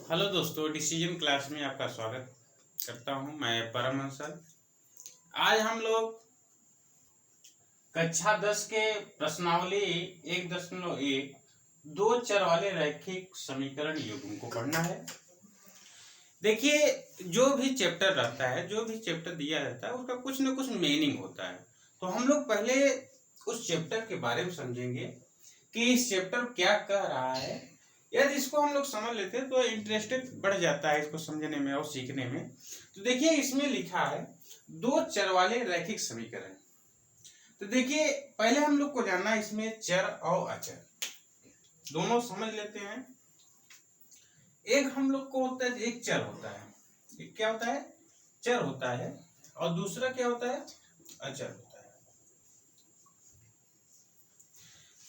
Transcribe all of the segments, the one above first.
Hello दोस्तों, decision class में आपका स्वागत करता हूं। मैं परमहंस सर। आज हम लोग कक्षा 10 के प्रश्नावली 1.1 दो चर वाले रैखिक समीकरण युग्म को पढ़ना है। देखिए, जो भी चैप्टर रहता है, जो भी चैप्टर दिया रहता है, उसका कुछ न कुछ मीनिंग होता है। तो हम लोग पहले उस चैप्टर के बारे में समझेंगे कि इस चैप्टर क्या कह रहा है। यदि इसको हम लोग समझ लेते हैं तो इंटरेस्टेड बढ़ जाता है इसको समझने में और सीखने में। तो देखिए, इसमें लिखा है दो चर वाले रैखिक समीकरण। तो देखिए, पहले हम लोग को जानना है इसमें चर और अचर दोनों समझ लेते हैं। एक हम लोग को होता है, एक चर होता है। एक क्या होता है? चर होता है। और दूसरा क्या होता है? अचर होता है।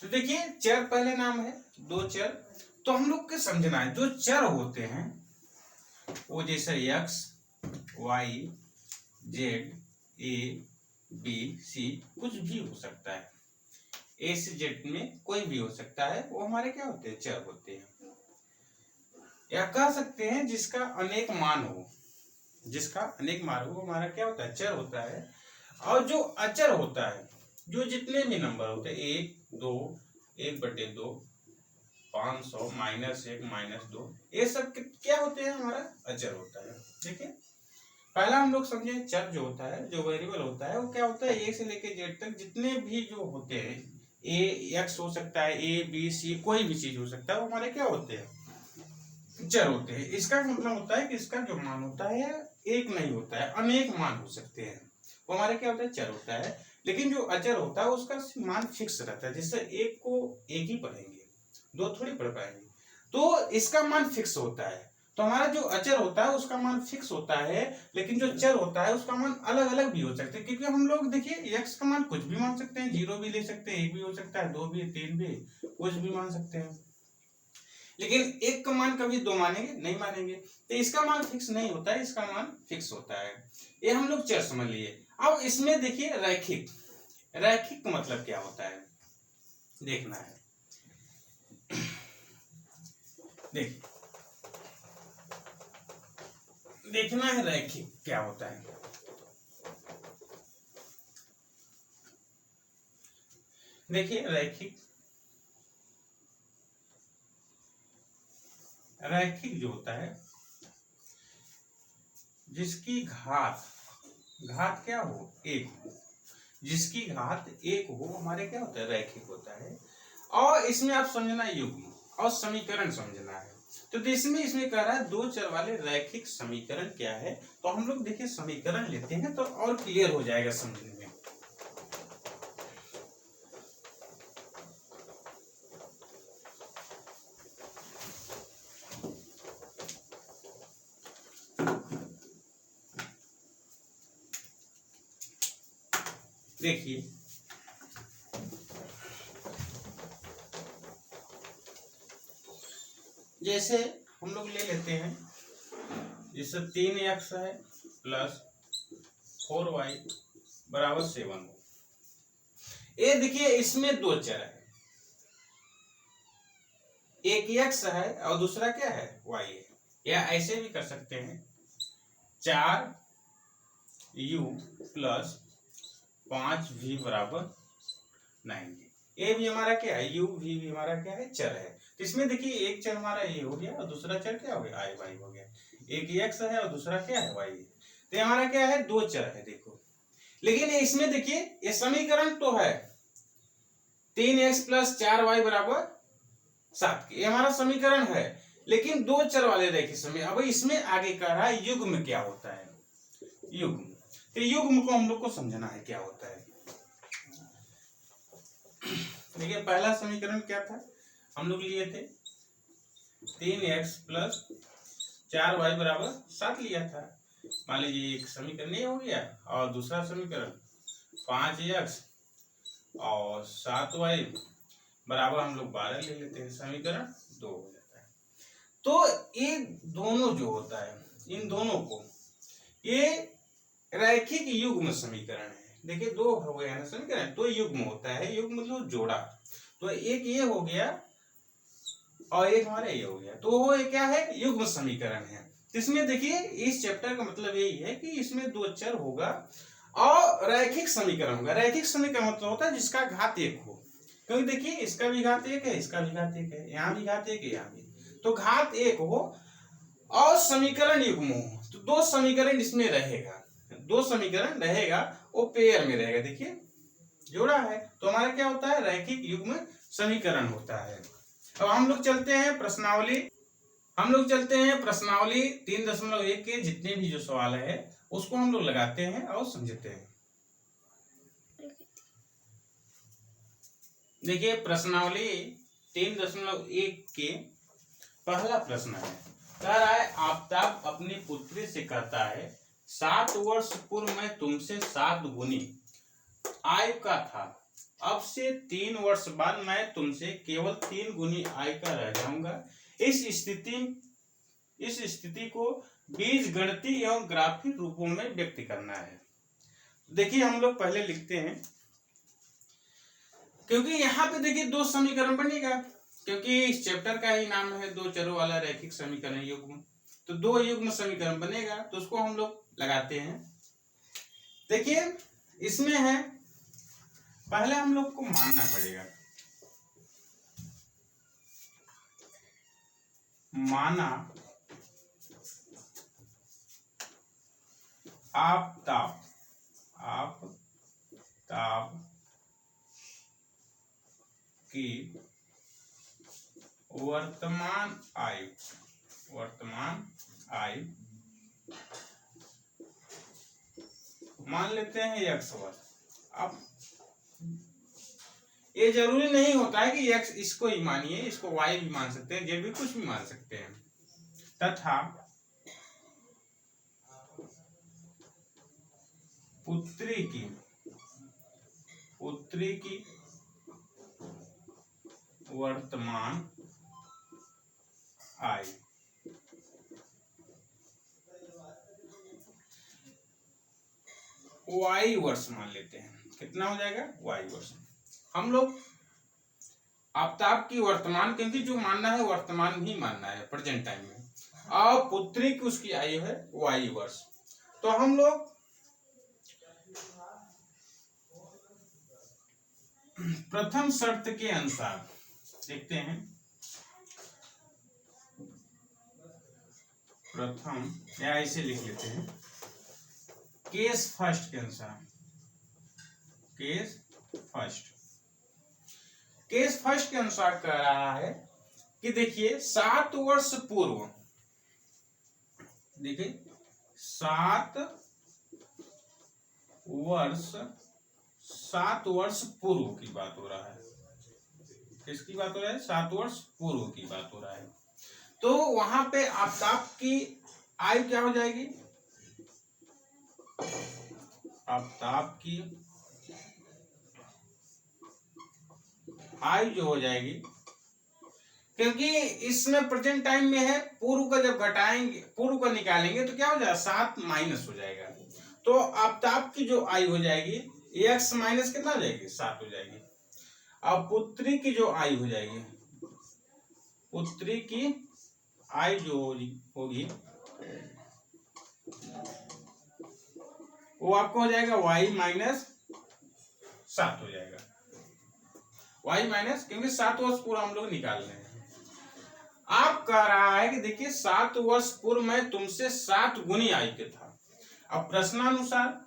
तो देखिए, चर पहले नाम है, दो चर। तो हम लोग को समझना है जो चर होते हैं वो जैसे x, y, z, a, b, c कुछ भी हो सकता है। a से z में कोई भी हो सकता है, वो हमारे क्या होते हैं? चर होते हैं। या कह सकते हैं जिसका अनेक मान हो, जिसका अनेक मान हो हमारा क्या होता है? चर होता है। और जो अचर होता है, जो जितने भी नंबर होते हैं, 1, 2, 1/2, 500, -1, -2, ये सब क्या होते हैं? हमारा अचर होता है। ठीक है, पहला हम लोग समझे चर जो होता है, जो वेरिएबल होता है, वो क्या होता है? ए से लेके जेड तक जितने भी जो होते हैं, ए एक्स हो सकता है, ए बी सी कोई भी चीज हो सकता है, वो हमारे क्या होते हैं? चर होते हैं। इसका मतलब होता है कि इसका जो मान होता है एक नहीं होता है, अनेक मान हो सकते हैं, वो हमारे क्या होता है? चर होता है। लेकिन जो अचर होता है उसका मान फिक्स रहता है। जैसे एक को एक ही पढ़ेंगे, दो थोड़ी पढ़ पाएंगे, तो इसका मान फिक्स होता है। तो हमारा जो अचर होता है उसका मान फिक्स होता है, लेकिन जो चर होता है उसका मान अलग अलग भी हो सकते हैं। क्योंकि हम लोग देखिए, एक्स का मान कुछ भी मान सकते हैं, 0 भी ले सकते हैं, 1 भी हो सकता है, 2 भी, 3 भी, कुछ भी मान सकते हैं। लेकिन एक का मान कभी दो मानेंगे? नहीं मानेंगे। तो इसका मान फिक्स नहीं होता है, इसका मान फिक्स होता है। ये हम लोग चर समझ लिए। अब इसमें देखिए रैखिक, रैखिक का मतलब क्या होता है देखना है। देखिए, देखना है रैखिक क्या होता है। देखिए, रैखिक, रैखिक जो होता है जिसकी घात, घात क्या हो? एक हो। जिसकी घात एक हो हमारे क्या होता है? रैखिक होता है। और इसमें आप समझना युग्म और समीकरण समझना है। तो इसमें कह रहा है दो चर वाले रैखिक समीकरण क्या है। तो हम लोग देखिए समीकरण लेते हैं तो और क्लियर हो जाएगा समझने में। देखिए, जैसे हम लोग ले लेते हैं, जैसे 3x है प्लस 4y बराबर 7 हो। ये देखिए, इसमें दो चर है, एक x है और दूसरा क्या है? y है। या ऐसे भी कर सकते हैं, 4u प्लस 5v बराबर 9। ये भी हमारा क्या है? u v भी हमारा क्या है? चर है। तो इसमें देखिए, एक चर हमारा ये हो गया और दूसरा चर क्या हो गया? i y हो गया। एक x है और दूसरा क्या है? y है। तो ये हमारा क्या है? दो चर है। देखो, लेकिन इसमें देखिए, ये समीकरण तो है 3x प्लस 4y बराबर 7, ये हमारा समीकरण है। लेकिन दो चर वाले रैखिक समीकरण। अब इसमें आगे कह रहा है युग्म क्या होता है? युग्म। तो युग्म को हम लोग को समझना है क्या होता है। देखिए, पहला समीकरण क्या था? हम लोग लिए थे 3x प्लस 4y बराबर 7 लिया था। मान लीजिए एक समीकरण ये हो गया, और दूसरा समीकरण 5x और 7y बराबर हम लोग 12 ले लेते हैं, समीकरण 2 हो जाता है। तो ये दोनों जो होता है, इन दोनों को ये रैखिक युग्म समीकरण है। देखिए, दो हो गया ना समीकरण, तो युग्म होता है। युग्म मतलब जोड़ा। तो एक ये हो गया और एक हमारा ये हो गया, तो वो क्या है, युग्म समीकरण है। इसमें देखिए इस चैप्टर का मतलब यही है कि इसमें दो चर होगा और रैखिक समीकरण होगा। रैखिक समीकरण मतलब होता है जिसका घात एक हो, क्योंकि देखिए इसका भी घात एक है, इसका भी घात एक है, यहाँ भी घात एक है, यहाँ भी, तो घात एक हो और समीकरण युग्म हो, तो दो समीकरण इसमें रहेगा, दो समीकरण रहेगा, वो पेयर में रहेगा। देखिए जोड़ा है तो हमारा क्या होता है, रैखिक युग्म समीकरण होता है। अब हम लोग चलते हैं प्रश्नावली, 3.1 के जितने भी जो सवाल है उसको हम लोग लगाते हैं और समझते हैं। देखिए प्रश्नावली 3.1 के पहला प्रश्न है, कह रहा है आफताब अपनी पुत्री से कहता है 7 वर्ष पूर्व मैं तुमसे 7 गुनी आय का था, अब से 3 वर्ष बाद मैं तुमसे केवल 3 गुनी आय का रह जाऊंगा। इस स्थिति को बीजगणितीय एवं ग्राफिक रूपों में व्यक्त करना है। देखिए हम लोग पहले लिखते हैं, क्योंकि यहाँ पे देखिए दो समीकरण बनेगा, क्योंकि इस चैप्टर का ही नाम है दो चरों वाला रैखिक समीकरण युग्म, तो दो युग्म समीकरण बनेगा, तो उसको हम लोग लगाते हैं। देखिए इसमें है, पहले हम लोग को मानना पड़ेगा, माना आफताब की वर्तमान आयु मान लेते हैं x वर्ष। अब ये जरूरी नहीं होता है कि x इसको ही मानिए, इसको y भी मान सकते हैं, z भी कुछ भी मान सकते हैं। तथा पुत्री की वर्तमान आयु y वर्ष मान लेते हैं। कितना हो जाएगा, y वर्ष। हम लोग आफताब की वर्तमान, क्योंकि जो मानना है वर्तमान ही मानना है, प्रेजेंट टाइम में, और पुत्री की उसकी आयु है y वर्ष। तो हम लोग प्रथम शर्त के अनुसार देखते हैं, प्रथम या ऐसे लिख लेते हैं, केस फर्स्ट के अनुसार, केस फर्स्ट के अनुसार कह रहा है कि देखिए 7 वर्ष पूर्व, देखिए 7 वर्ष पूर्व की बात हो रहा है। किसकी बात हो रहा है, 7 वर्ष पूर्व की बात हो रहा है। तो वहां पे आफताब की आयु क्या हो जाएगी, आफताब की आयु जो हो जाएगी, क्योंकि इसमें प्रेजेंट टाइम में है, पूर्व का जब घटाएंगे, पूर्व का निकालेंगे तो क्या हो जाएगा, 7 माइनस हो जाएगा। तो आफताब की जो आयु हो जाएगी, x माइनस कितना हो जाएगी, 7 हो जाएगी। अब पुत्री की जो आयु हो जाएगी, पुत्री की आयु जो होगी वो आपको हो जाएगा y माइनस 7 हो जाएगा, y माइनस, क्योंकि 7 वर्ष पूरा हम लोग निकाल रहे हैं। आप कह रहा है कि देखिए 7 वर्ष पूर्व मैं तुमसे 7 गुनी आयु के था। अब प्रश्नानुसार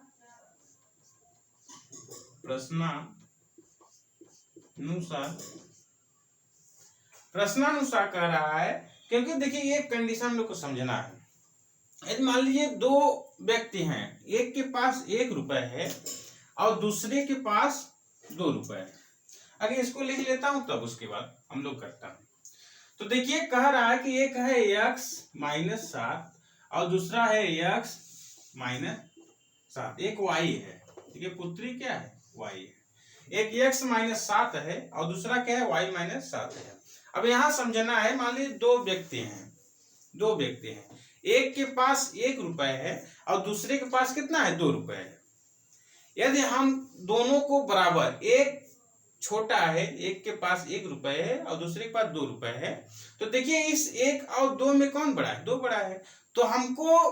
कह रहा है, क्योंकि देखिए ये कंडीशन हम लोग को समझना है। यदि मान लीजिए दो व्यक्ति हैं, एक के पास 1 रुपए है और दूसरे के पास 2 रुपए है। अगर इसको लिख लेता हूं तब उसके बाद हम लोग करता हूं। तो देखिए कह रहा है कि एक है x माइनस 7 और दूसरा है x माइनस 7, एक y है, ठीक है, पुत्री क्या है, y है। एक x माइनस 7 है और दूसरा क्या है, y माइनस 7 है। अब यहां समझना है, मान लीजिए दो व्यक्ति हैं, एक के पास 1 रुपए है और दूसरे के पास कितना है, 2 रुपए है। यदि हम दोनों को बराबर, एक छोटा है, एक के पास 1 रुपए है और दूसरे के पास 2 रुपए है, तो देखिए इस 1 और 2 में कौन बड़ा है? 2 बड़ा है। तो हमको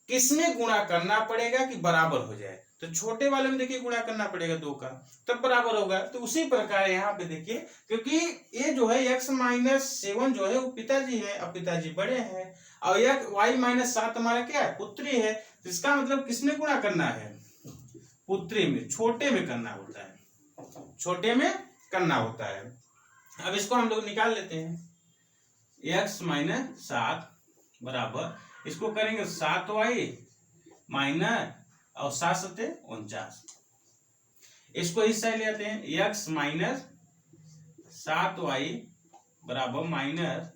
किसमें गुणा करना पड़ेगा कि बराबर हो जाए? तो छोटे वाले में देखिए गुणा करना पड़ेगा 2 का, तब बराबर होगा। तो उसी प्रकार यहाँ पे देखिए, क्योंकि ये जो है x-7 जो है वो पिताजी है और पिताजी बड़े हैं, और y-7 हमारा क्या है? पुत्री है। तो इसका मतलब किसमें गुणा करना है? पुत्री में, छोटे में करना होता है, छोटे में करना होता है। अब इसको हम लोग निकाल लेते हैं। x-7 बराबर, इसको करेंगे 7y माइनस और 7 सत्ते 49। इसको इस साइड ले आते हैं। x-7y बराबर माइनस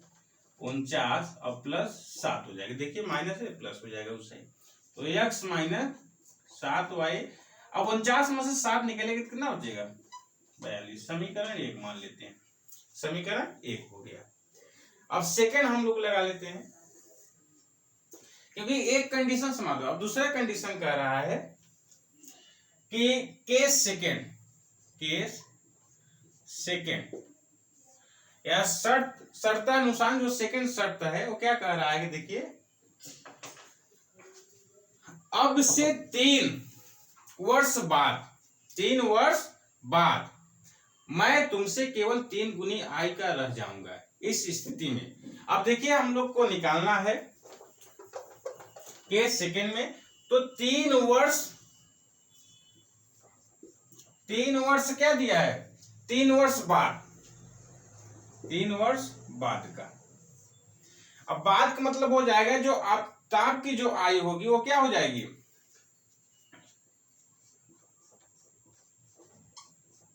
49 और प्लस 7 हो जाएगा। देखिए माइनस है प्लस हो जाएगा उस साइड। तो x-7y, अब 49 में से 7 निकलेगा तो कितना हो जाएगा? 42। समीकरण 1 मान लेते हैं, समीकरण 1 हो गया। अब सेकंड हम लोग लगा लेते हैं, क्योंकि एक कंडीशन समाप्त। अब दूसरा कंडीशन कह रहा है कि केस सेकंड या शर्तानुसार जो सेकंड शर्त है वो क्या कह रहा है कि देखिए, अब से 3 वर्ष बाद मैं तुमसे केवल 3 गुनी आय का रह जाऊंगा। इस स्थिति में अब देखिए हम लोग को निकालना है केस सेकंड में, तो 3 वर्ष क्या दिया है? 3 वर्ष बाद का। अब बाद का मतलब हो जाएगा जो आफ्ताब की जो आयु होगी वो क्या हो जाएगी?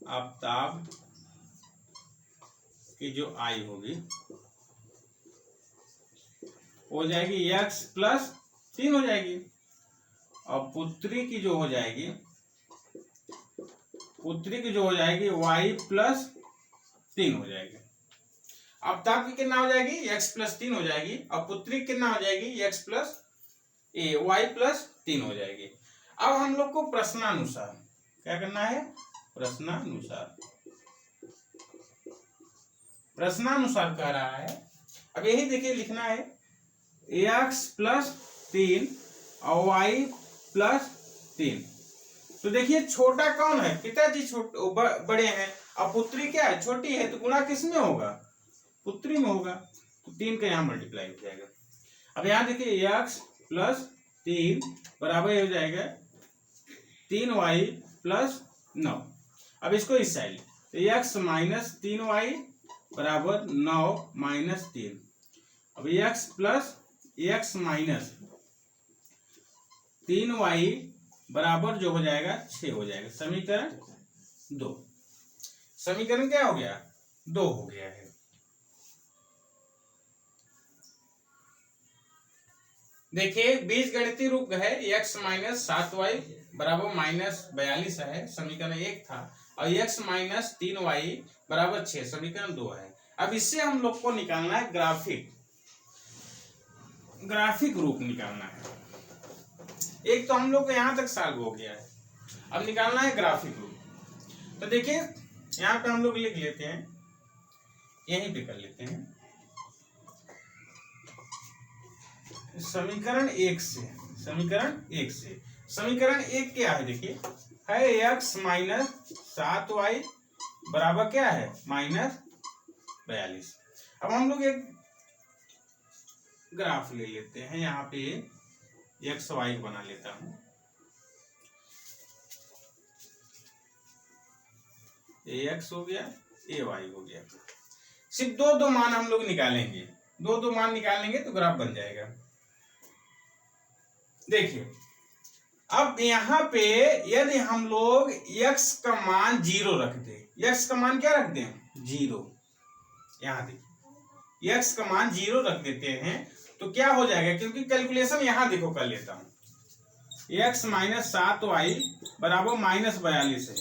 आफ्ताब की जो आयु होगी हो जाएगी x+3 हो जाएगी, और पुत्री की जो हो जाएगी y+3 हो जाएगी। आफ्ताब की कितना हो जाएगी? x+3 हो जाएगी, और पुत्री कितना हो जाएगी? y+3 हो जाएगी। अब हम लोग को प्रश्नानुसार क्या करना है? प्रश्नानुसार कह रहा है। अब यही देखिए लिखना है, x+3 और y+3। तो देखिए छोटा कौन है? पिताजी बड़े हैं, और पुत्री क्या है? छोटी है। तो गुणा किस में होगा? पुत्री में होगा। तो 3 का यहाँ मल्टीप्लाई हो जाएगा। अब यहाँ देखिए x+3 बराबर हो जाएगा 3y+9। अब इसको इस साइड, तो x-3y बराबर 9 - 3। अब x+3y बराबर जो हो जाएगा 6 हो जाएगा। समीकरण 2। समीकरण क्या हो गया? 2 हो गया है। देखिए बीजगणितीय रूप है, x-7y बराबर -42 है, समीकरण 1 था, और x-3y बराबर 6, समीकरण 2 है। अब इससे हम लोग को निकालना है ग्राफिक रूप निकालना है। एक तो हम लोग को यहां तक सॉल्व हो गया है, अब निकालना है ग्राफिक रूप। तो देखिए यहाँ पे हम लोग लिख लेते हैं, यहीं पे कर लेते हैं। समीकरण 1 से समीकरण 1 क्या है? देखिए है x-7y बराबर क्या है? -42। अब हम लोग एक ग्राफ ले लेते हैं, यहाँ पे एक्स वाई बना लेता हूं। एक्स हो गया, ए वाई हो गया। सिर्फ दो मान हम लोग निकालेंगे, दो मान निकालेंगे तो ग्राफ बन जाएगा। देखिए अब यहाँ पे यदि हम लोग x का मान 0 रख दे, x का मान क्या रख दें? 0। यहाँ देखिए x का मान 0 रख देते हैं तो क्या हो जाएगा, क्योंकि कैलकुलेशन यहाँ देखो कर लेता हूं। x - 7y बराबर -42 है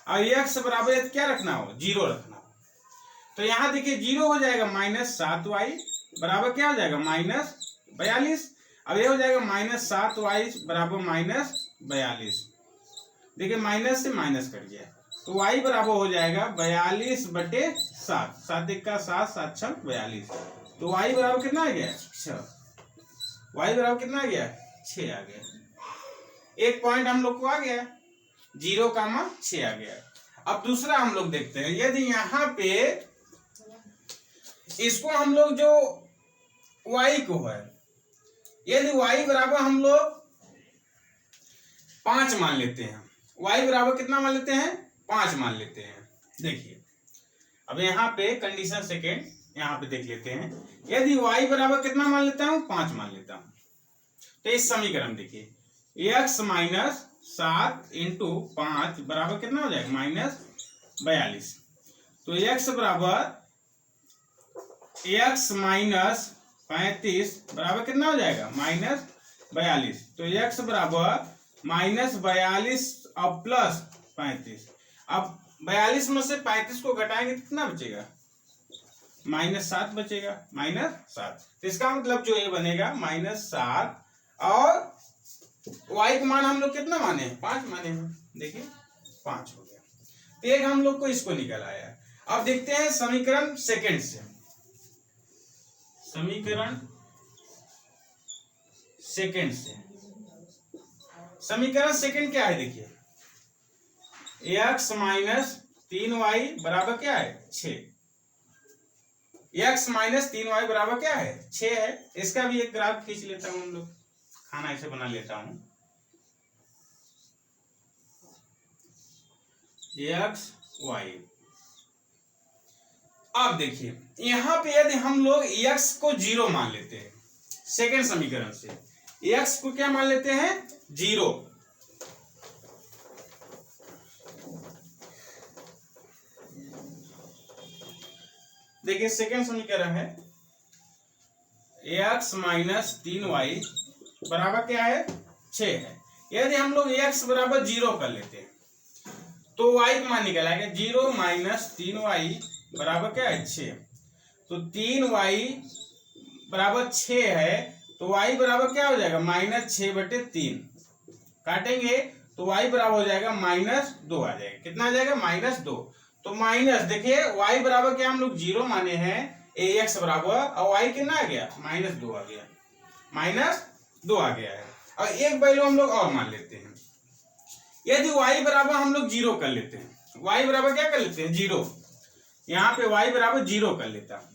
और x बराबर क्या रखना हो? 0 रखना हो। तो यहाँ देखिए 0 हो जाएगा, -7y बराबर क्या हो जाएगा? -42। अब ये हो जाएगा -7y बराबर -42। देखिए माइनस से माइनस कट गया, तो y बराबर हो जाएगा 42/7, 7 का 7, 7 6 42। तो y बराबर कितना आ गया 6, y बराबर कितना आ गया 6 आ गया। एक पॉइंट हम लोग को आ गया 0,6 आ गया। अब दूसरा हम लोग देखते हैं, यदि यहाँ पे इसको हम लोग जो y को है, यदि y बराबर हम लोग 5 मान लेते हैं, y बराबर कितना मान लेते हैं 5 मान लेते हैं। देखिए अब यहाँ पे कंडीशन सेकेंड यहाँ पे देख लेते हैं, यदि y बराबर कितना मान लेता हूँ 5 मान लेता हूँ, तो इस समीकरण देखिए x माइनस 7 इंटू 5 बराबर कितना हो जाएगा -42। तो x बराबर x माइनस 35 बराबर कितना हो जाएगा -42। तो x बराबर -42 और प्लस 35। अब 42 में से 35 को घटाएंगे कितना बचेगा -7 बचेगा, -7। तो इसका मतलब जो ये बनेगा -7 और y का मान हम लोग कितना माने हैं 5 माने हैं, देखिए 5 हो गया। तो एक हम लोग को इसको निकल आया। अब देखते हैं समीकरण सेकंड से, समीकरण सेकंड से, समीकरण सेकंड क्या है देखिए x माइनस 3y बराबर क्या है 6, x माइनस 3y बराबर क्या है 6 है। इसका भी एक ग्राफ खींच लेता हूं, हम लोग खाना ऐसे बना लेता हूं, x y। अब देखिए यहां पे यदि हम लोग x को 0 मान लेते हैं, सेकंड समीकरण से x को क्या मान लेते हैं 0, देखिए सेकंड समीकरण है x माइनस 3y बराबर क्या है 6 है। यदि हम लोग x बराबर 0 कर लेते हैं तो y का मान निकल आएगा 0 माइनस 3y बराबर क्या है 6। तो 3y बराबर 6 है, तो y बराबर क्या हो जाएगा -6/3। काटेंगे तो y बराबर हो जाएगा -2 आ जाएगा। कितना आ जाएगा -2। तो माइनस देखिए y बराबर क्या हम लोग 0 माने हैं, ax बराबर और y कितना आ गया -2 आ गया, -2 आ गया है। और एक वैल्यू हम लोग और मान लेते हैं, यदि y बराबर हम लोग 0 कर लेते हैं, y बराबर क्या कर लेते हैं 0, यहाँ पे y बराबर 0 कर लेता हूं,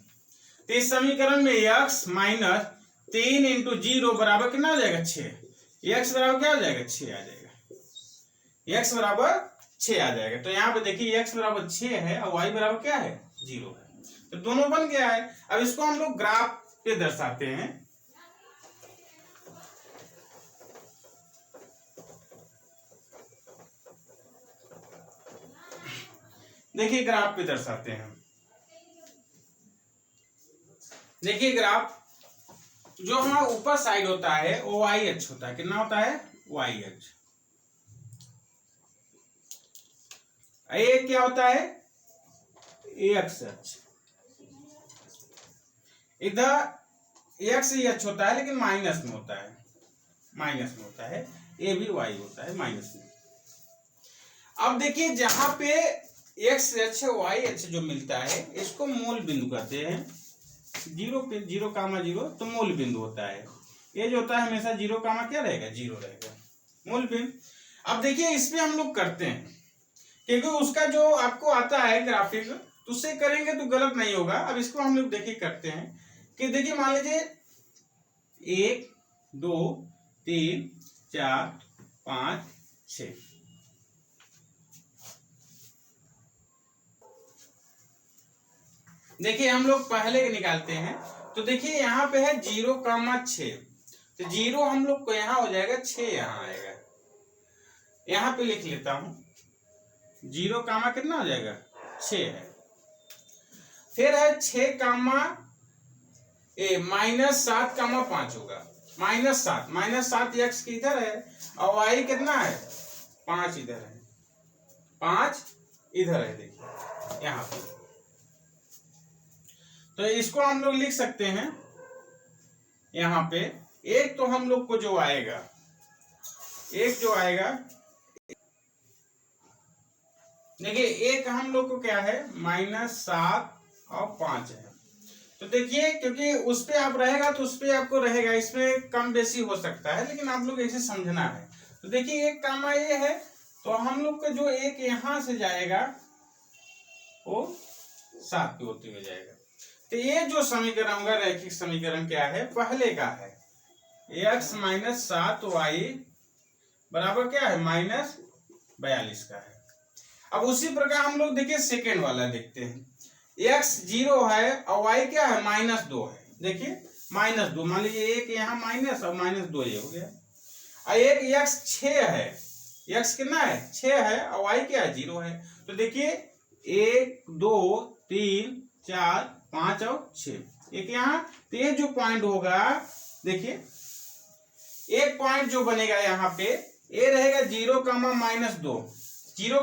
तो इस समीकरण में x माइनस 3 इंटू 0 बराबर कितना हो जाएगा 6, x बराबर क्या हो जाएगा 6 आ जाएगा, x बराबर 6 आ जाएगा। तो यहाँ पे देखिए x बराबर 6 है और y बराबर क्या है 0 है, तो दोनों बन गया है। अब इसको हम लोग ग्राफ पे दर्शाते हैं, देखिए ग्राफ पे दर्शाते हैं। देखिए ग्राफ जो हमारा ऊपर साइड होता है वो y अक्ष होता है, कितना होता है y अक्ष। ये क्या होता है x अक्ष, इधर x ही अक्ष होता है लेकिन माइनस में होता है, माइनस में होता है, ये भी y होता है माइनस में। अब देखिए जहां पे x अक्ष y अक्ष जो मिलता है इसको मूल बिंदु कहते हैं, 0 पे 0,0 तो मूल बिंदु होता है। ये जो होता है हमेशा 0, क्या रहेगा 0 रहेगा, मूल बिंदु। अब देखिए इस पे हम लोग करते हैं क्योंकि उसका जो आपको आता है ग्राफिक तो उससे करेंगे तो गलत नहीं होगा। अब इसको हम लोग देखिए करते हैं कि देखिए मान लीजिए 1 2 3 4 5 6, देखिए हम लोग पहले निकालते हैं। तो देखिए यहाँ पे है 0,6, तो 0 हम लोग को यहाँ हो जाएगा 6 यहाँ आएगा, यहाँ पे लिख लेता हूं 0, कितना हो जाएगा 6 है। फिर है 6, -7,5 होगा, -7 x की इधर है और y कितना है 5 इधर है, 5 इधर है, देखिए यहाँ पे। तो इसको हम लोग लिख सकते हैं यहाँ पे, एक तो हम लोग को जो आएगा, एक जो आएगा देखिए एक हम लोग को क्या है -7 और 5 है। तो देखिए क्योंकि उस पे आप रहेगा तो उस पे आपको रहेगा, इसमें कम बेसी हो सकता है, लेकिन आप लोग ऐसे समझना है। तो देखिए एक कामा ये है, तो हम लोग का जो एक यहां से जाएगा वो 7 पे होते हुए जाएगा। तो ये जो समीकरण होगा रैखिक समीकरण क्या है, पहले का है x - 7y बराबर क्या है -42 का है। अब उसी प्रकार हम लोग देखिए सेकेंड वाला देखते हैं, x 0 है और y क्या है -2 है। देखिए -2, मान लीजिए एक यहाँ माइनस और -2 ये हो गया। और एक x 6 है, x कितना है 6 है और y क्या है 0 है। तो देखिए 1 2 3 4 5 और 6 एक यहाँ, तो ये जो पॉइंट होगा देखिए एक पॉइंट जो बनेगा यहाँ पे ये रहेगा 0, -2, 0,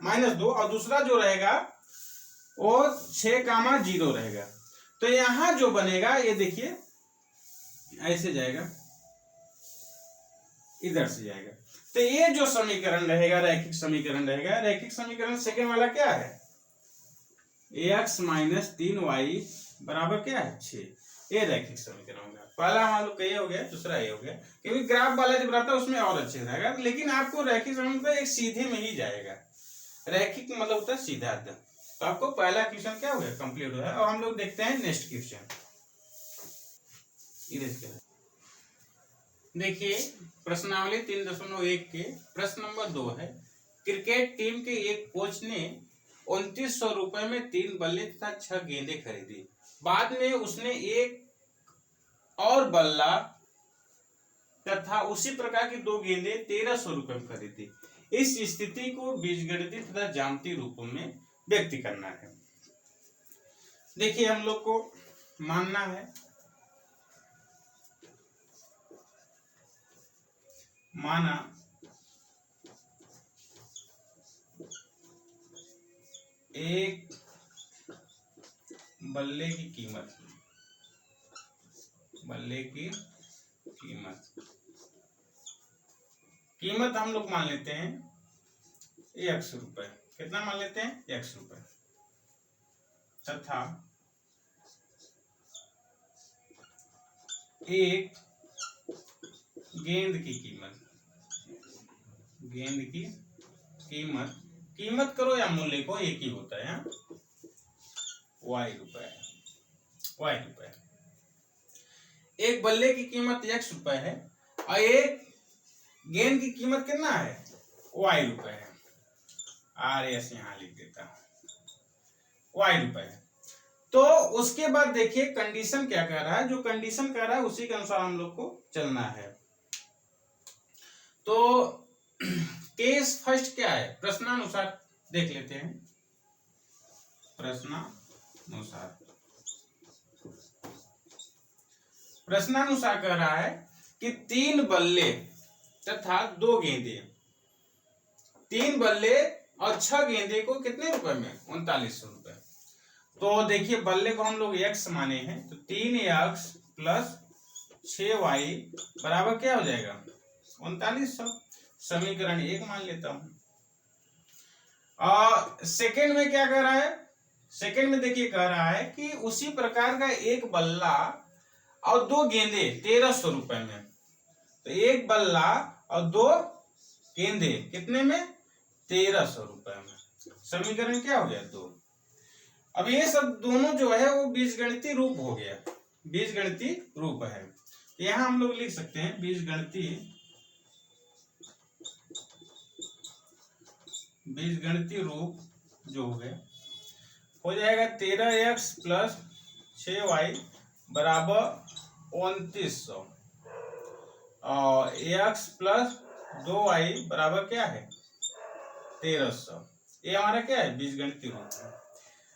-2 और दूसरा जो रहेगा वो 6, 0 रहेगा। तो यहां जो बनेगा ये देखिए ऐसे जाएगा, इधर से जाएगा। तो ये जो समीकरण रहेगा रैखिक समीकरण रहेगा। रैखिक समीकरण सेकेंड वाला क्या है x - 3y बराबर क्या है 6। ये रैखिक समीकरण होगा। पहला मान लो ये हो गया, दूसरा ये हो गया, क्योंकि ग्राफ वाला जब रहता है उसमें और अच्छे रहेगा, लेकिन आपको रैखिक समीकरण एक सीधे में ही जाएगा। रैखिक मतलब होता है सीधा। तो आपको पहला क्वेश्चन क्या हो गया कंप्लीट हुआ है। और हम लोग देखते हैं नेक्स्ट क्वेश्चन। देखिए प्रश्नावली 3.1 के प्रश्न नंबर 2 है, क्रिकेट टीम के एक कोच ने 2900 रुपए में 3 बल्ले तथा 6 गेंदें खरीदी। बाद में उसने एक और बल्ला तथा उसी प्रकार की 2 गेंदें 1300 रुपए में खरीदी। इस स्थिति को बीजगणितीय तथा ज्यामितीय रूपों में व्यक्त करना है। देखिए हम लोग को मानना है, माना एक बल्ले की कीमत, बल्ले की कीमत हम लोग मान लेते हैं x रुपए। कितना मान लेते हैं x रुपए, तथा एक गेंद की कीमत, गेंद की कीमत करो या मूल्य को एक ही होता है y रुपए, y रुपए। एक बल्ले की कीमत x रुपए है और एक गेंद की कीमत कितना है y रुपए है। RS यहां लिख देता हूं, y रुपए है। तो उसके बाद देखिए कंडीशन क्या कह रहा है, जो कंडीशन कह रहा है उसी के अनुसार हम लोग को चलना है। तो केस फर्स्ट क्या है, प्रश्नानुसार देख लेते हैं। प्रश्नानुसार कह रहा है कि 3 बल्ले तथा 2 गेंदे, 3 बल्ले और 6 गेंदे को कितने रुपए में 3900 रुपए। तो देखिए बल्ले को हम लोग x माने हैं, तो 3x + 6y बराबर क्या हो जाएगा 3900। समीकरण 1 मान लेता हूं। और सेकेंड में क्या कह रहा है, सेकेंड में देखिए कह रहा है कि उसी प्रकार का एक बल्ला और 2 गेंदे 1300 रुपए में। तो एक बल्ला और 2 गेंदे कितने में 1300 रुपए में। समीकरण क्या हो गया 2। अब ये सब दोनों जो है वो बीजगणितीय रूप हो गया, बीजगणितीय रूप है। यहां हम लोग लिख सकते हैं बीजगणितीय रूप जो हो जाएगा 13x + 6y बराबर 2900 और x + 2y बराबर क्या है 1300। ये हमारा क्या है बीजगणितीय रूप है।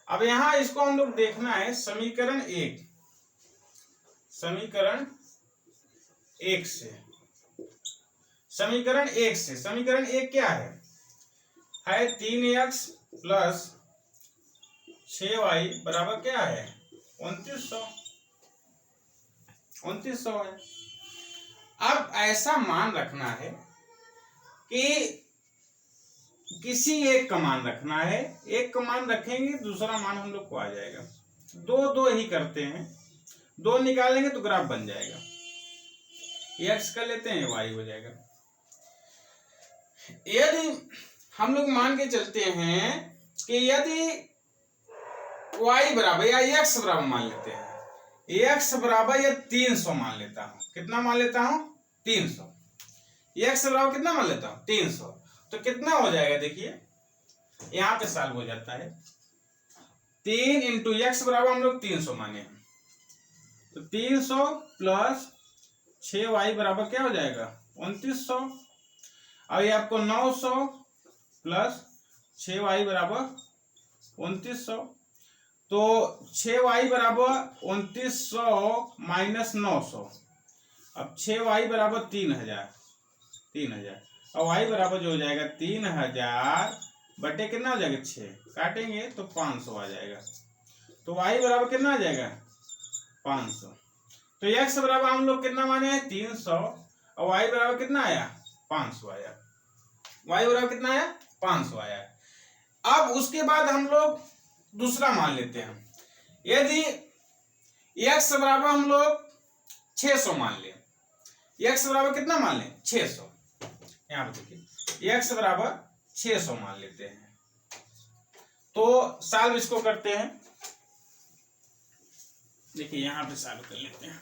अब यहां इसको हम लोग देखना है समीकरण 1, समीकरण 1 से। समीकरण 1 से, समीकरण 1 क्या है 3x + 6y बराबर क्या है 2900 है। अब ऐसा मान रखना है कि किसी एक का मान रखना है, एक का मान रखेंगे दूसरा मान हम लोग को आ जाएगा। दो दो ही करते हैं, दो निकालेंगे तो ग्राफ बन जाएगा। एक्स कर लेते हैं, वाई हो जाएगा। यदि हम लोग मान के चलते हैं कि यदि y बराबर या x बराबर मान लेते हैं, x बराबर या 300 मान लेता हूं, कितना मान लेता हूं 300, x बराबर कितना मान लेता हूं 300, तो कितना हो जाएगा देखिए यहां पे सॉल्व हो जाता है। 3 इंटू एक्स बराबर हम लोग 300 माने हैं, तो 300 प्लस 6y बराबर क्या हो जाएगा 2900। अब ये आपको 900 प्लस 6y बराबर 2900, तो 6y बराबर 2900 माइनस 900, अब 6y बराबर 3000, और y बराबर जो हो जाएगा 3000 बटे कितना हो जाएगा 6, काटेंगे तो 500 आ जाएगा। तो y बराबर कितना आ जाएगा 500। तो x बराबर हम लोग कितना माने हैं 300, और y बराबर कितना आया 500 आया, y बराबर कितना आया 500 आया। अब उसके बाद हम लोग दूसरा मान लेते हैं, यदि x बराबर हम लोग 600 मान लें, x बराबर कितना मान लें 600, यहां पर देखिए x बराबर 600 मान लेते हैं, तो सॉल्व इसको करते हैं। देखिए यहां पे सॉल्व कर लेते हैं।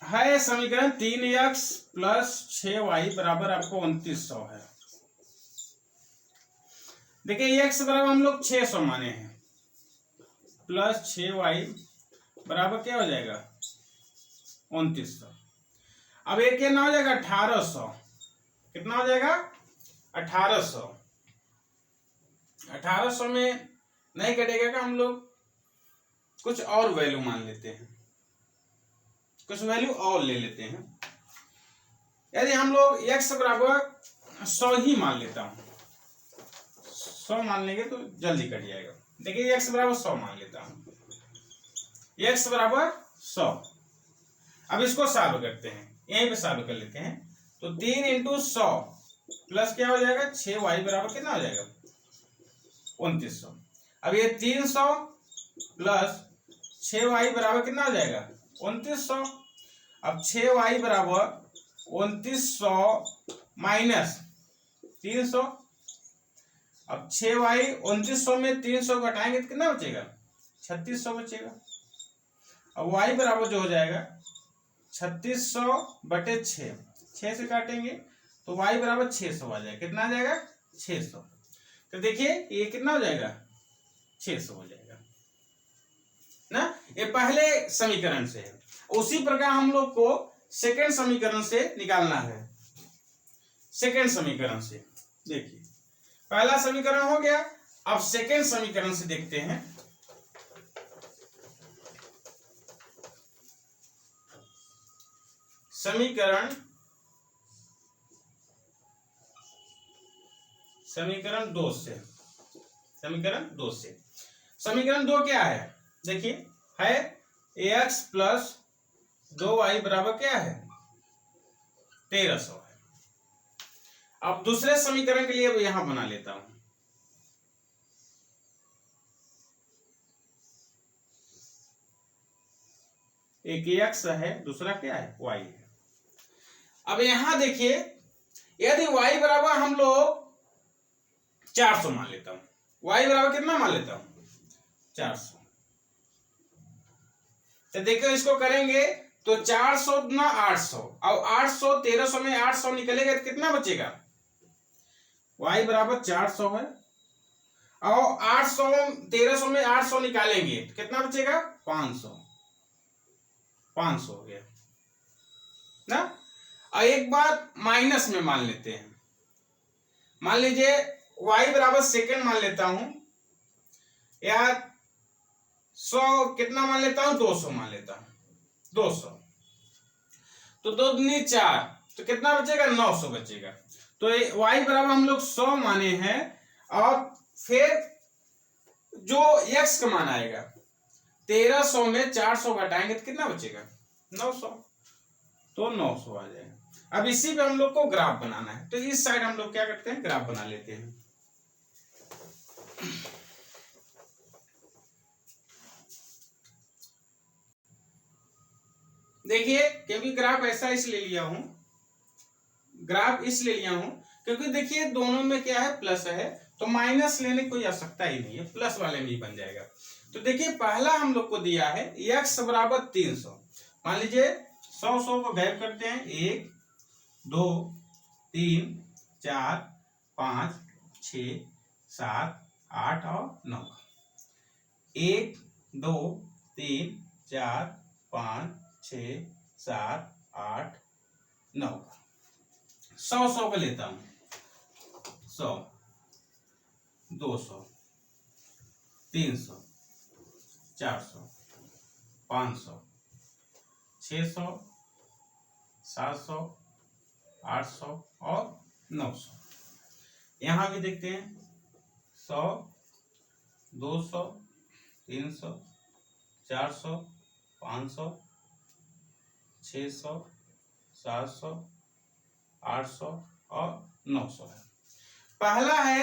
है समीकरण 3x प्लस 6y बराबर आपको 2900 है। देखिए x बराबर हम लोग 600 माने हैं, प्लस 6y बराबर क्या हो जाएगा 2900। अब एक क्या ना हो जाएगा 1800, कितना हो जाएगा 1800। 1800 में नहीं कटेगा का, हम लोग कुछ और वैल्यू मान लेते हैं, कुछ वैल्यू और ले लेते हैं। यदि हम लोग x बराबर 100 ही मान लेता हूं, 100 मान लेंगे तो जल्दी कट जाएगा। देखिए x बराबर 100 मान लेता हूं, x बराबर 100। अब इसको सॉल्व करते हैं, यहीं पे सॉल्व कर लेते हैं। तो 3 इंटू 100 प्लस क्या हो जाएगा 6y बराबर कितना हो जाएगा 2900। अब ये 300 प्लस 6y बराबर कितना हो जाएगा 2900। अब 6y बराबर 2900 माइनस 300, अब 6y 2900 में 300 घटाएंगे तो कितना बचेगा 3600 बचेगा। अब y बराबर जो हो जाएगा 3600 बटे 6 से काटेंगे तो y बराबर 600 आ जाएगा। कितना आ जाएगा 600। तो देखिए ये कितना हो जाएगा 600 हो जाएगा ना, ये पहले समीकरण से है। उसी प्रकार हम लोग को सेकेंड समीकरण से निकालना है। सेकेंड समीकरण से देखिए पहला समीकरण हो गया, अब सेकेंड समीकरण से देखते हैं। समीकरण 2 से, समीकरण 2 क्या है देखिए, है ax प्लस 2y बराबर क्या है 1300 है। अब दूसरे समीकरण के लिए यहां बना लेता हूं। एक x है, दूसरा क्या है y है। अब यहां देखिए यदि y बराबर हम लोग 400 मान लेता हूं, y बराबर कितना मान लेता हूं 400, तो देखो इसको करेंगे तो 400 गुना 800, और 800 1300 में 800 निकलेगा तो कितना बचेगा, y बराबर 400 है, और 800 1300 में 800 निकालेंगे तो कितना बचेगा 500 हो गया ना। और एक बात माइनस में मान लेते हैं, मान लीजिए y बराबर सेकेंड मान लेता हूं, या 100 कितना मान लेता हूं 200 मान लेता हूं, 200 तो 2 दूनी 4, तो कितना बचेगा 900 बचेगा। तो y बराबर हम लोग 100 माने हैं, और फिर जो x का मान आएगा 1300 में 400 घटाएंगे तो कितना बचेगा 900, तो 900 आ जाएगा। अब इसी पे हम लोग को ग्राफ बनाना है, तो इस साइड हम लोग क्या करते हैं, ग्राफ बना लेते हैं। देखिए, क्योंकि ग्राफ ऐसा इसलिए लिया हूं, ग्राफ इसलिए लिया हूं क्योंकि देखिए दोनों में क्या है, प्लस है, तो माइनस लेने की कोई आवश्यकता ही नहीं है, प्लस वाले में ही बन जाएगा। तो देखिए पहला हम लोग को दिया है x बराबर 300। मान लीजिए 100 को गायब करते हैं, 1 2 3 4 5 6 7 8 और 9। 1 2 3 4 5 6 7 8 9 का 100 का लेता हूं, 100 200 300 400 500 600 700 800 और 900। यहां भी देखते हैं 100 200 300 400 500 600 700 800 और 900 है। पहला है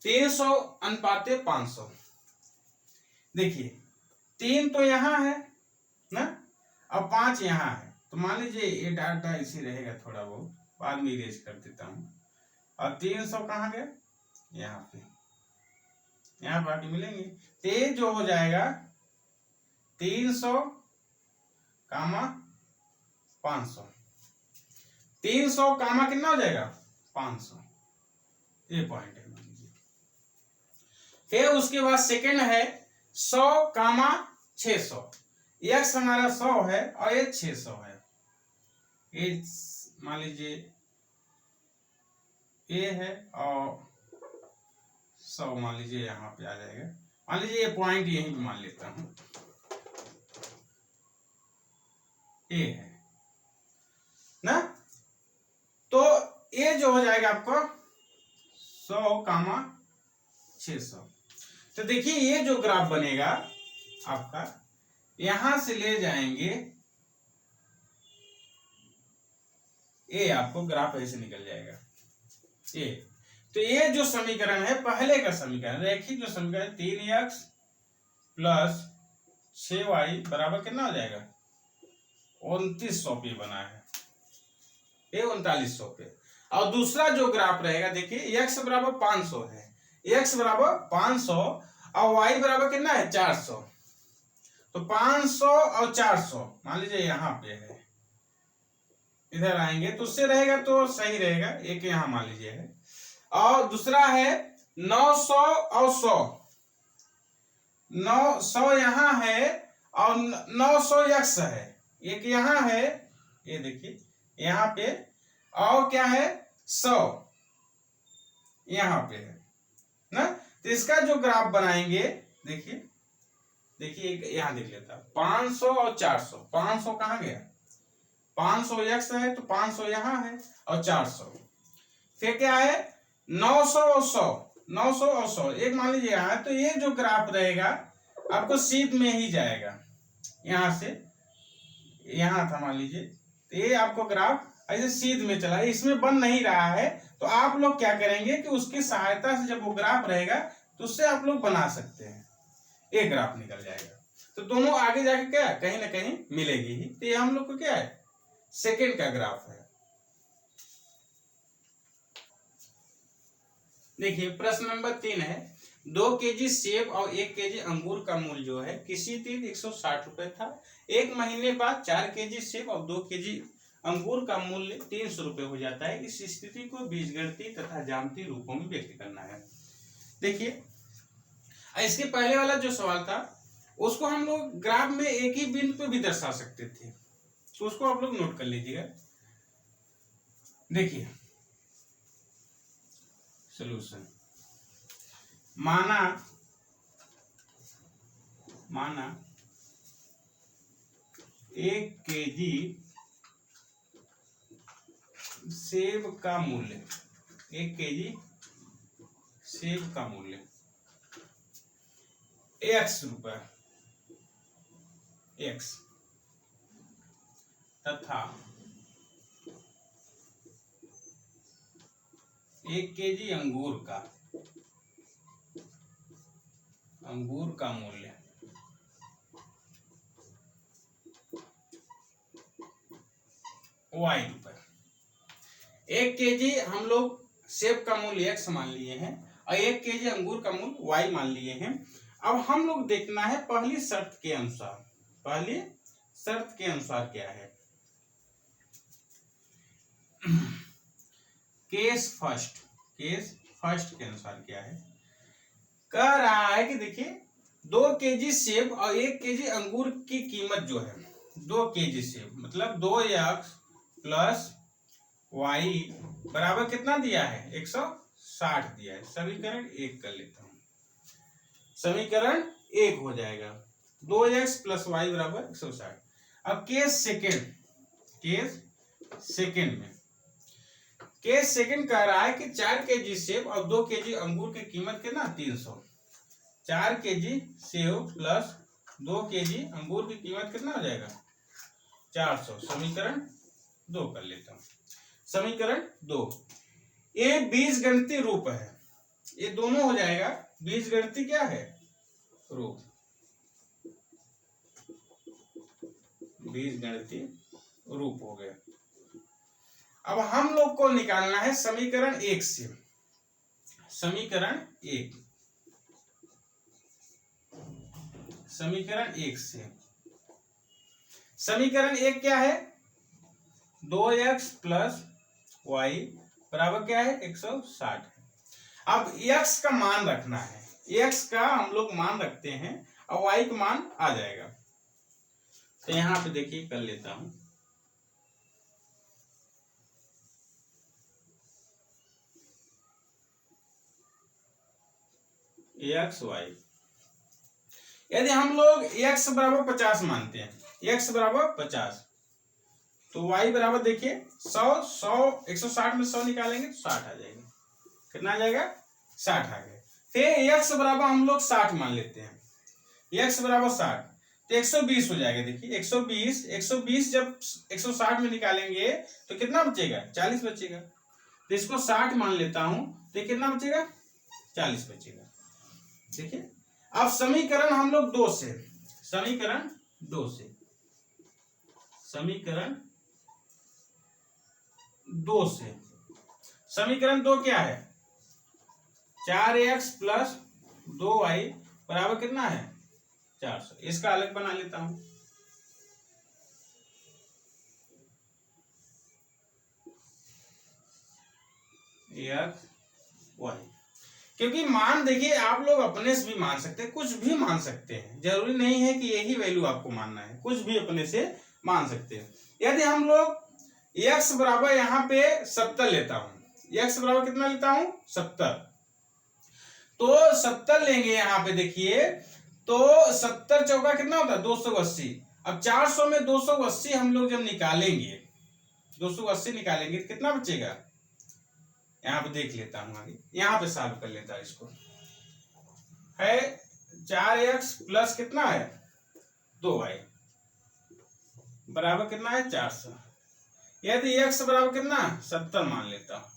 300 अनुपाते 500। देखिए 3 तो यहाँ है ना, अब 5 यहाँ है, तो मान लीजिए ये डाटा इसी रहेगा, थोड़ा बहुत बाद में इरेज कर देता हूँ। और 300 कहाँ गए, यहाँ पे, यहाँ पर आके मिलेंगे, तो ये जो हो जाएगा 300 कामा 500, 300 कामा कितना हो जाएगा 500, ये पॉइंट है मान लीजिए। फिर उसके बाद सेकेंड है 100 कामा 600, x हमारा 100 है और ये 600 है, ये मान लीजिए ये है और 100 मान लीजिए यहाँ पे आ जाएगा। मान लीजिए ये पॉइंट यहीं पे मान लेता हूं, ये है ना, तो ये जो हो जाएगा आपको 100 कामा 600। तो देखिए ये जो ग्राफ बनेगा आपका, यहां से ले जाएंगे, ये आपको ग्राफ ऐसे निकल जाएगा ये। तो ये जो समीकरण है पहले का समीकरण, रैखिक जो समीकरण 3x प्लस 6y बराबर कितना हो जाएगा 2900 पे बना है, ये 3900 पे। और दूसरा जो ग्राफ रहेगा देखिए x बराबर 500 है, x बराबर 500 और y बराबर कितना है 400, तो 500 और 400 मान लीजिए यहाँ पे है, इधर आएंगे तो उससे रहेगा तो सही रहेगा, एक यहाँ मान लीजिए है। और दूसरा है 900 और 100, 900 यहाँ है और 900 x है, एक यहाँ है, ये देखिए यहाँ पे, और क्या है 100 यहाँ पे है ना। तो इसका जो ग्राफ बनाएंगे देखिए, देखिए यहाँ देख लेता, 500 और 400, 500 कहाँ गया, 500 x है तो 500 यहाँ है और 400, फिर क्या है 900 और 100, 900 और 100 एक मान लीजिए यहाँ है, तो ये जो ग्राफ रहेगा आपको सीध में ही जाएगा, यहाँ से यहाँ था मान लीजिए, तो ये आपको ग्राफ ऐसे सीध में चला, इसमें बन नहीं रहा है, तो आप लोग क्या करेंगे कि उसकी सहायता से जब वो ग्राफ रहेगा तो उससे आप लोग बना सकते हैं, एक ग्राफ निकल जाएगा। तो दोनों आगे जाके क्या कहीं ना कहीं मिलेगी ही। तो ये हम लोग को क्या है सेकेंड का ग्राफ है। देखिए प्रश्न नंबर 3 है, 2 केजी सेब और 1 केजी अंगूर का मूल्य जो है किसी दिन 160 रुपए था, एक महीने बाद 4 केजी सेब और 2 केजी अंगूर का मूल्य 300 रुपए हो जाता है। इस स्थिति को बीजगणितीय तथा ज्यामितीय रूपों में व्यक्त करना है। देखिए इसके पहले वाला जो सवाल था उसको हम लोग ग्राफ में एक ही बिंदु पे भी दर्शा सकते थे, तो उसको आप लोग नोट कर लीजिएगा। देखिए सॉल्यूशन, माना 1 केजी सेब का मूल्य, 1 केजी सेब का मूल्य x रुपए x तथा 1 केजी अंगूर का मूल्य y रुपए। 1 केजी हम लोग सेब का मूल्य x मान लिए हैं और 1 केजी अंगूर का मूल्य y मान लिए हैं। अब हम लोग देखना है पहली शर्त के अनुसार क्या है। केस फर्स्ट के अनुसार क्या है, कह रहा है कि देखिए 2 केजी सेब और 1 केजी अंगूर की कीमत जो है, 2 केजी सेब मतलब 2x प्लस y बराबर कितना दिया है, 160 दिया है। समीकरण 1 कर लेता हूं, समीकरण 1 हो जाएगा 2x प्लस वाई बराबर 160। अब केस सेकंड कह रहा है कि 4 केजी सेब और 2 केजी अंगूर की कीमत कितना, 300। 4 केजी सेब प्लस 2 केजी अंगूर की कीमत कितना हो जाएगा, 400। समीकरण 2 कर लेता हूं, समीकरण 2। ये बीजगणितीय रूप है, ये दोनों हो जाएगा बीजगणितीय क्या है, रूप, बीजगणितीय रूप हो गया। अब हम लोग को निकालना है समीकरण 1 से, समीकरण 1 से। समीकरण 1 क्या है, 2x प्लस वाई बराबर क्या है, 160 है। अब x का मान रखना है, x का हम लोग मान रखते हैं और y का मान आ जाएगा। तो यहां पे देखिए कर लेता हूं, x y, यदि हम लोग x बराबर 50 मानते हैं, x बराबर 50 तो y बराबर देखिए 160 में 100 निकालेंगे तो 60 आ जाएगा। कितना आ जाएगा, 60 आ गया। फिर x बराबर हम लोग 60 मान लेते हैं, x बराबर 60 तो 120 हो जाएगा। देखिए 120 जब 160 में निकालेंगे तो कितना बचेगा, 40 बचेगा। तो इसको 60 मान लेता हूं तो कितना बचेगा, 40 बचेगा। देखिए अब समीकरण हम लोग 2 से, समीकरण 2 समीकरण 2 क्या है, 4x प्लस 2y बराबर कितना है, 400। इसका अलग बना लेता हूं, x y, क्योंकि मान देखिए आप लोग अपने से भी मान सकते हैं, कुछ भी मान सकते हैं, जरूरी नहीं है कि यही वैल्यू आपको मानना है, कुछ भी अपने से मान सकते हैं। यदि हम लोग x बराबर यहाँ पे 70 लेता हूं, x बराबर कितना लेता हूं, 70, तो 70 लेंगे यहाँ पे देखिए, तो 70 चौका कितना होता है, 280। अब 400 में 280 हम लोग जब निकालेंगे, 280 निकालेंगे तो कितना बचेगा, यहाँ पे देख लेता हूं, आगे यहाँ पे सॉल्व कर लेता है। इसको है 4x प्लस कितना है, 2y बराबर कितना है, 400। यदि x बराबर कितना, 70 मान लेता हूं,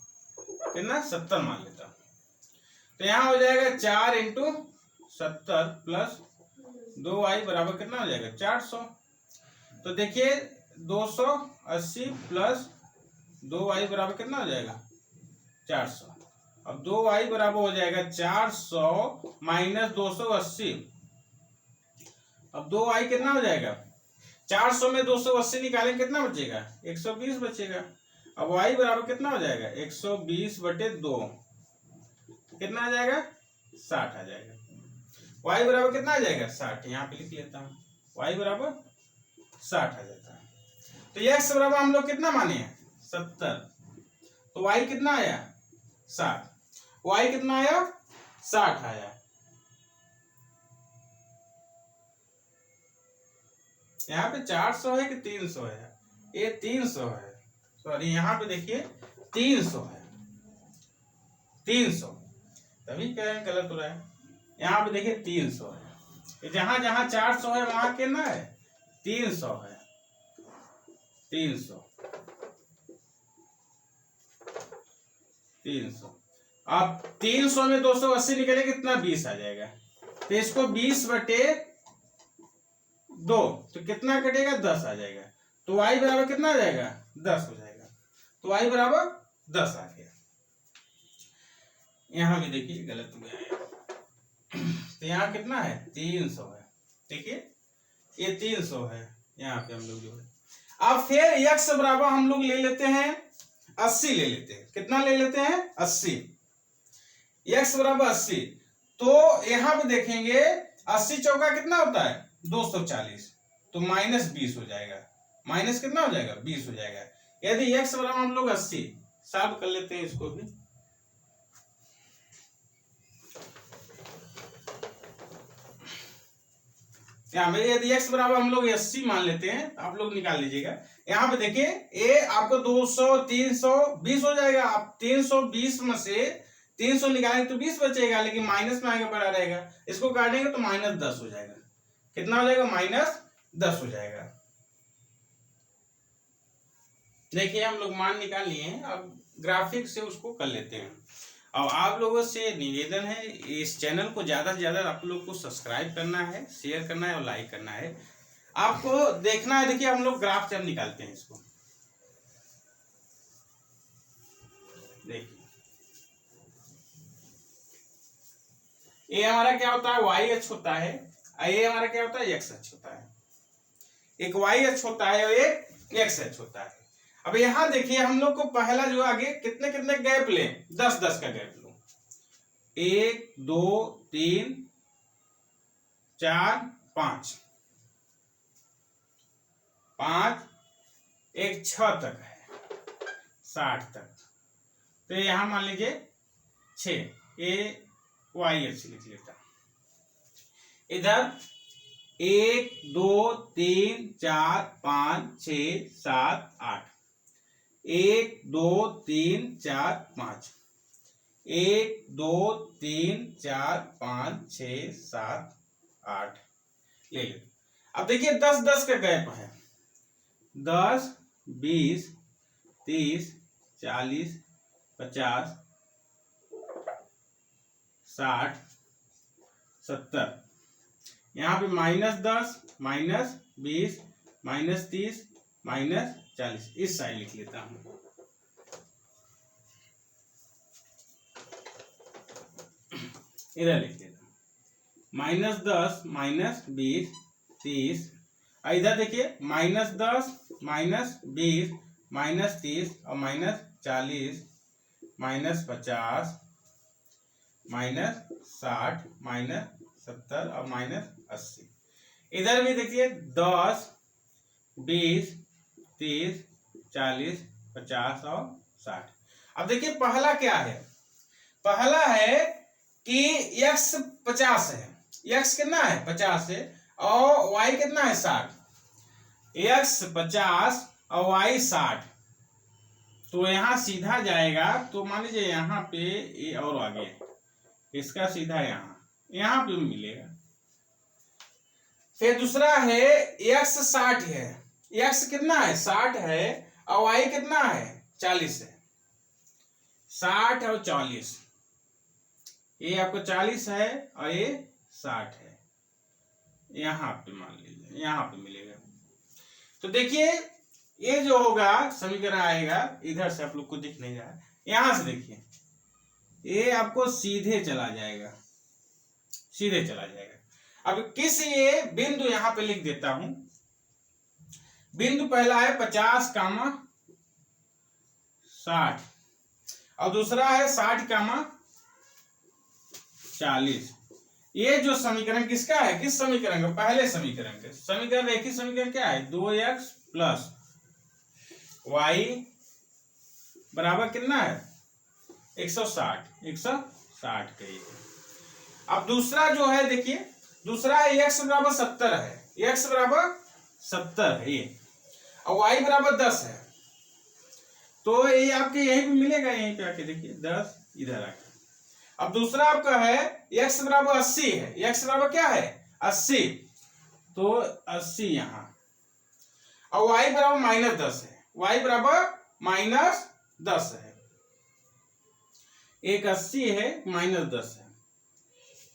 कितना 70 मान लेता हूं, तो यहां हो जाएगा 4 इंटू 70 प्लस 2y बराबर कितना हो जाएगा, 400। तो देखिए 280 प्लस 2y बराबर कितना हो जाएगा, 400। अब 2y बराबर हो जाएगा 400 माइनस 280। अब 2y कितना हो जाएगा, 400 में 280 निकालेंगे कितना बचेगा, 120 बचेगा। अब y बराबर कितना हो जाएगा, 120/2 कितना आ जाएगा, 60 आ जाएगा। y बराबर कितना आ जाएगा, 60, यहाँ पे लिख लेता हूँ, y बराबर 60 आ जाता है। तो x बराबर हम लोग कितना माने हैं, 70, तो y कितना आया, 60, y कितना आया, 60 आया। यहाँ पे 400 है कि 300 है, ये 300 है, सॉरी यहाँ पे देखिए 300 है, 300, तभी कह रहे हैं गलत हो रहा है। यहाँ पे देखिए 300 है, जहां जहां 400 है वहां कितना है, 300 है, 300 अब 300 में 280 निकले कितना 20 आ जाएगा। तो इसको 20/2 तो कितना कटेगा 10 आ जाएगा। तो y बराबर कितना आ जाएगा 10 हो जाएगा। तो y बराबर 10 आ गया। यहां भी देखिए गलत हो गया। तो यहाँ कितना है 300 है। ठीक है, ये 300 है। यहाँ पे हम लोग जो है अब फिर x बराबर हम लोग ले लेते हैं 80 ले लेते हैं। कितना ले लेते हैं 80। x बराबर 80। तो यहां पे देखेंगे 80 चौका कितना होता है 240। तो -20 हो जाएगा। माइनस कितना हो जाएगा 20 हो जाएगा। यदि x बराबर हम लोग 80 सॉल्व कर लेते हैं इसको भी। यहाँ पे यदि x बराबर हम लोग 80 मान लेते हैं तो आप लोग निकाल लीजिएगा। यहाँ पे देखिए ये आपको 200 320 हो जाएगा। आप 320 में से 300 निकालेंगे तो 20 बचेगा, लेकिन माइनस में आगे बढ़ा रहेगा। इसको काटेंगे तो -10 हो जाएगा। कितना हो जाएगा -10 हो जाएगा। देखिए हम लोग मान निकाल लिए हैं। अब ग्राफिक से उसको कर लेते हैं। अब आप लोगों से निवेदन है इस चैनल को ज्यादा से ज्यादा आप लोग को सब्सक्राइब करना है, शेयर करना है और लाइक करना है। आपको देखना है। देखिए हम लोग ग्राफ से हम निकालते हैं इसको। देखिए ये हमारा क्या होता है y अक्ष होता है, ये हमारा क्या होता है x अक्ष होता है। एक y अक्ष होता है और एक x अक्ष होता है। अब यहां देखिए हम लोग को पहला जो आगे कितने कितने गैप ले 10-10 का गैप लो। 1 2 3 4 5 एक 6 तक है 60 तक। तो यहां मान लीजिए 6 ये y अक्ष लिख लेता। इधर 1 2 3 4 5 6 7 8 1 2 3 4 5 1 2 3 4 5 6 7 8 ले लो। अब देखिए 10-10 का गैप है। 10 20 30 40 50 60 70। यहाँ पे -10 -20 -30 -40 इस साइड लिख लेता हूं। इधर लिख लेता हूं -10 -20 30। इधर देखिए -10 -20 -30 और -40 -50 -60 -70 और -80। इधर भी देखिए 10 20 30 40 50 और 60। अब देखिए पहला क्या है, पहला है कि x 50 है। x कितना है 50 है और y कितना है 60। x 50 और y 60। तो यहां सीधा जाएगा तो मान लीजिए यहाँ पे ये और आगे इसका सीधा यहाँ पे मिलेगा। फिर दूसरा है x 60 है। x कितना है 60 है और y कितना है 40 है। 60 और 40 ये आपको 40 है और ये 60 है। यहाँ पे मान लीजिए यहाँ पे मिलेगा। तो देखिए ये जो होगा समीकरण आएगा इधर से आप लोग को दिख नहीं रहा है। यहां से देखिए ये आपको सीधे चला जाएगा, सीधे चला जाएगा। अब किस ये बिंदु यहां पे लिख देता हूं। बिंदु पहला है 50, 60 और दूसरा है 60, 40। ये जो समीकरण किसका है, किस समीकरण का, पहले समीकरण का। समीकरण रेखीय समीकरण क्या है 2x + y बराबर कितना है 160 का ये। अब दूसरा जो है देखिए दूसरा x बराबर 70 है। x बराबर 70 है ये और y बराबर 10 है। तो ये आपके यहीं पे मिलेगा, यहीं पे आके देखिए 10 इधर आके। अब दूसरा आपका है x बराबर 80 है। x बराबर क्या है 80। तो 80 यहां और y बराबर -10 है। y बराबर -10 है। एक 80 है, -10 है,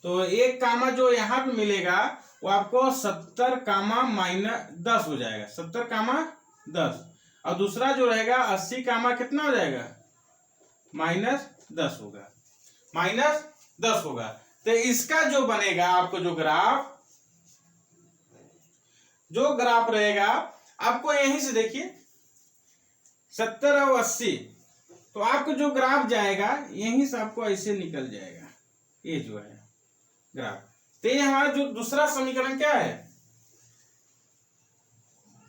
तो एक कामा जो यहाँ पे मिलेगा वो आपको 70 कामा -10 हो जाएगा, 70 कामा 10, और दूसरा जो रहेगा 80 कामा कितना हो जाएगा, -10 होगा, -10 होगा। तो इसका जो बनेगा आपको जो ग्राफ रहेगा आपको यहीं से देखिए 70 और 80, तो आपको जो ग्राफ जाएगा यहीं से आपको ऐसे निकल जाएगा, ये जो है ग्राफ। तो ये हमारा जो दूसरा समीकरण क्या है,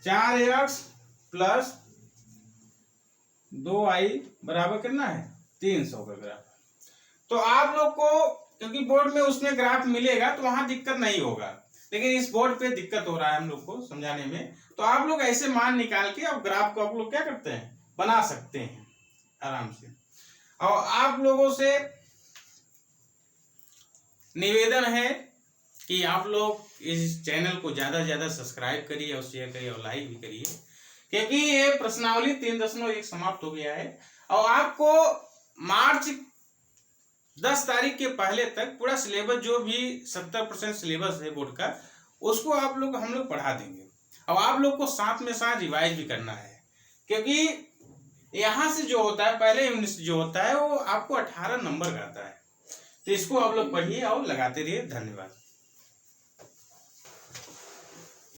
4x + 2y बराबर कितना है, 300 का ग्राफ। तो आप लोग को क्योंकि बोर्ड में उसमें ग्राफ मिलेगा तो वहां दिक्कत नहीं होगा, लेकिन इस बोर्ड पे दिक्कत हो रहा है हम लोग को समझाने में। तो आप लोग ऐसे मान निकाल के अब ग्राफ को आप लोग क्या करते हैं, बना सकते हैं आराम से। और आप लोगों से निवेदन है कि आप लोग इस चैनल को ज्यादा से ज्यादा सब्सक्राइब करिए और शेयर करिए और लाइक भी करिए, क्योंकि ये प्रश्नावली 3.1 समाप्त हो गया है और आपको मार्च 10 तारीख के पहले तक पूरा सिलेबस, जो भी 70% सिलेबस है बोर्ड का, उसको हम लोग पढ़ा देंगे। और आप लोग को साथ में साथ रिवाइज भी करना है, क्योंकि यहाँ से जो होता है पहले यूनिट जो होता है वो आपको 18 नंबर का आता है। तो इसको आप लोग पढ़िए और लगाते रहिए। धन्यवाद।